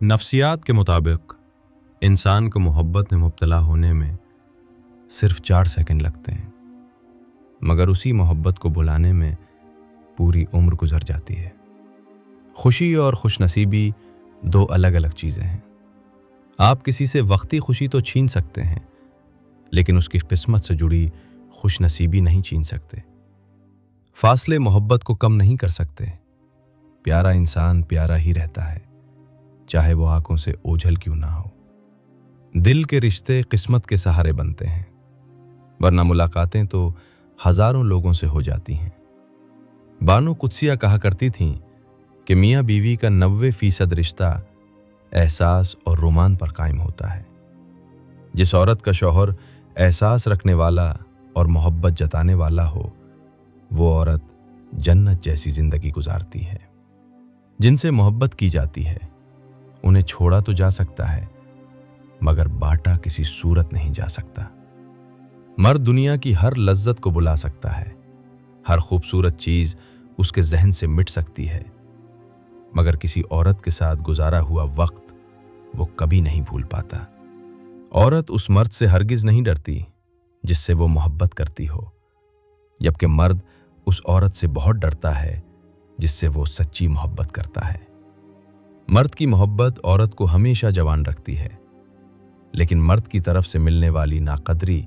نفسیات کے مطابق انسان کو محبت میں مبتلا ہونے میں صرف 4 سیکنڈ لگتے ہیں، مگر اسی محبت کو بھلانے میں پوری عمر گزر جاتی ہے۔ خوشی اور خوش نصیبی 2 الگ الگ چیزیں ہیں۔ آپ کسی سے وقتی خوشی تو چھین سکتے ہیں، لیکن اس کی قسمت سے جڑی خوش نصیبی نہیں چھین سکتے۔ فاصلے محبت کو کم نہیں کر سکتے۔ پیارا انسان پیارا ہی رہتا ہے، چاہے وہ آنکھوں سے اوجھل کیوں نہ ہو۔ دل کے رشتے قسمت کے سہارے بنتے ہیں، ورنہ ملاقاتیں تو ہزاروں لوگوں سے ہو جاتی ہیں۔ بانو قدسیہ کہا کرتی تھیں کہ میاں بیوی کا 90% رشتہ احساس اور رومان پر قائم ہوتا ہے۔ جس عورت کا شوہر احساس رکھنے والا اور محبت جتانے والا ہو، وہ عورت جنت جیسی زندگی گزارتی ہے۔ جن سے محبت کی جاتی ہے انہیں چھوڑا تو جا سکتا ہے، مگر باٹا کسی صورت نہیں جا سکتا۔ مرد دنیا کی ہر لذت کو بلا سکتا ہے، ہر خوبصورت چیز اس کے ذہن سے مٹ سکتی ہے، مگر کسی عورت کے ساتھ گزارا ہوا وقت وہ کبھی نہیں بھول پاتا۔ عورت اس مرد سے ہرگز نہیں ڈرتی جس سے وہ محبت کرتی ہو، جبکہ مرد اس عورت سے بہت ڈرتا ہے جس سے وہ سچی محبت کرتا ہے۔ مرد کی محبت عورت کو ہمیشہ جوان رکھتی ہے، لیکن مرد کی طرف سے ملنے والی ناقدری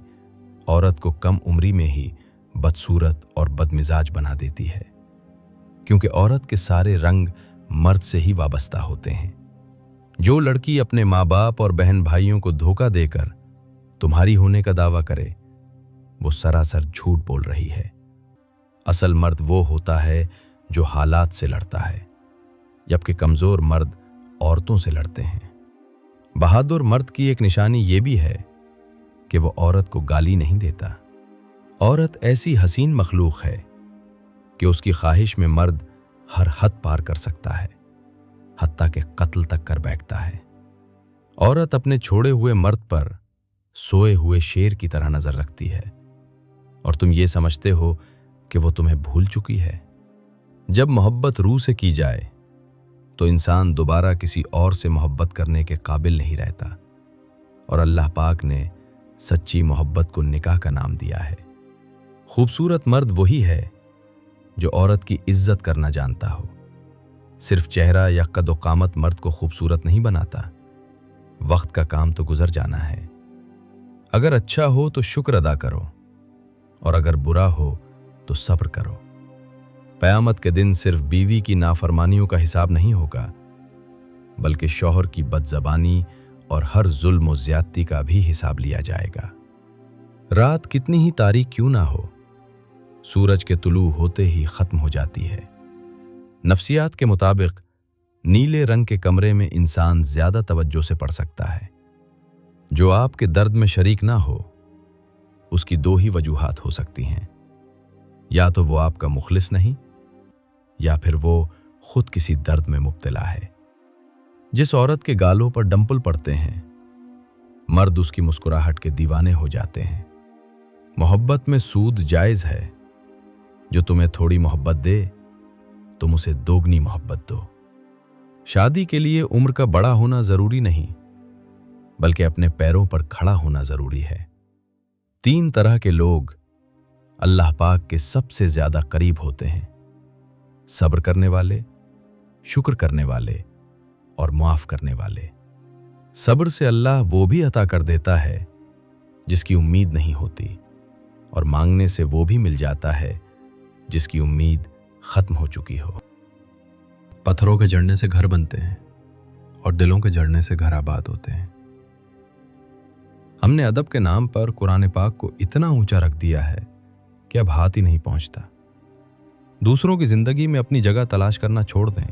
عورت کو کم عمری میں ہی بدصورت اور بدمزاج بنا دیتی ہے، کیونکہ عورت کے سارے رنگ مرد سے ہی وابستہ ہوتے ہیں۔ جو لڑکی اپنے ماں باپ اور بہن بھائیوں کو دھوکہ دے کر تمہاری ہونے کا دعویٰ کرے، وہ سراسر جھوٹ بول رہی ہے۔ اصل مرد وہ ہوتا ہے جو حالات سے لڑتا ہے، جبکہ کمزور مرد عورتوں سے لڑتے ہیں۔ بہادر مرد کی ایک نشانی یہ بھی ہے کہ وہ عورت کو گالی نہیں دیتا۔ عورت ایسی حسین مخلوق ہے کہ اس کی خواہش میں مرد ہر حد پار کر سکتا ہے، حتیٰ کہ قتل تک کر بیٹھتا ہے۔ عورت اپنے چھوڑے ہوئے مرد پر سوئے ہوئے شیر کی طرح نظر رکھتی ہے، اور تم یہ سمجھتے ہو کہ وہ تمہیں بھول چکی ہے۔ جب محبت روح سے کی جائے تو انسان دوبارہ کسی اور سے محبت کرنے کے قابل نہیں رہتا، اور اللہ پاک نے سچی محبت کو نکاح کا نام دیا ہے۔ خوبصورت مرد وہی ہے جو عورت کی عزت کرنا جانتا ہو۔ صرف چہرہ یا قد و قامت مرد کو خوبصورت نہیں بناتا، وقت کا کام تو گزر جانا ہے۔ اگر اچھا ہو تو شکر ادا کرو، اور اگر برا ہو تو صبر کرو۔ قیامت کے دن صرف بیوی کی نافرمانیوں کا حساب نہیں ہوگا، بلکہ شوہر کی بدزبانی اور ہر ظلم و زیادتی کا بھی حساب لیا جائے گا۔ رات کتنی ہی تاریک کیوں نہ ہو، سورج کے طلوع ہوتے ہی ختم ہو جاتی ہے۔ نفسیات کے مطابق نیلے رنگ کے کمرے میں انسان زیادہ توجہ سے پڑھ سکتا ہے۔ جو آپ کے درد میں شریک نہ ہو، اس کی 2 ہی وجوہات ہو سکتی ہیں، یا تو وہ آپ کا مخلص نہیں، یا پھر وہ خود کسی درد میں مبتلا ہے۔ جس عورت کے گالوں پر ڈمپل پڑتے ہیں، مرد اس کی مسکراہٹ کے دیوانے ہو جاتے ہیں۔ محبت میں سود جائز ہے۔ جو تمہیں تھوڑی محبت دے، تم اسے 2 محبت دو۔ شادی کے لیے عمر کا بڑا ہونا ضروری نہیں، بلکہ اپنے پیروں پر کھڑا ہونا ضروری ہے۔ 3 طرح کے لوگ اللہ پاک کے سب سے زیادہ قریب ہوتے ہیں: صبر کرنے والے، شکر کرنے والے اور معاف کرنے والے۔ صبر سے اللہ وہ بھی عطا کر دیتا ہے جس کی امید نہیں ہوتی، اور مانگنے سے وہ بھی مل جاتا ہے جس کی امید ختم ہو چکی ہو۔ پتھروں کے جڑنے سے گھر بنتے ہیں، اور دلوں کے جڑنے سے گھر آباد ہوتے ہیں۔ ہم نے ادب کے نام پر قرآن پاک کو اتنا اونچا رکھ دیا ہے کہ اب ہاتھ ہی نہیں پہنچتا۔ دوسروں کی زندگی میں اپنی جگہ تلاش کرنا چھوڑ دیں۔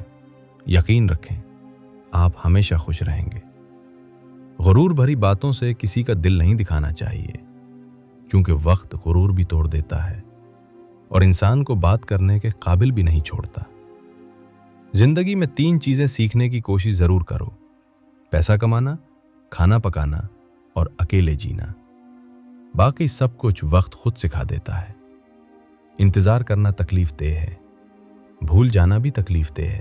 یقین رکھیں، آپ ہمیشہ خوش رہیں گے۔ غرور بھری باتوں سے کسی کا دل نہیں دکھانا چاہیے، کیونکہ وقت غرور بھی توڑ دیتا ہے اور انسان کو بات کرنے کے قابل بھی نہیں چھوڑتا۔ زندگی میں 3 چیزیں سیکھنے کی کوشش ضرور کرو: پیسہ کمانا، کھانا پکانا اور اکیلے جینا۔ باقی سب کچھ وقت خود سکھا دیتا ہے۔ انتظار کرنا تکلیف دہ ہے، بھول جانا بھی تکلیف دہ ہے،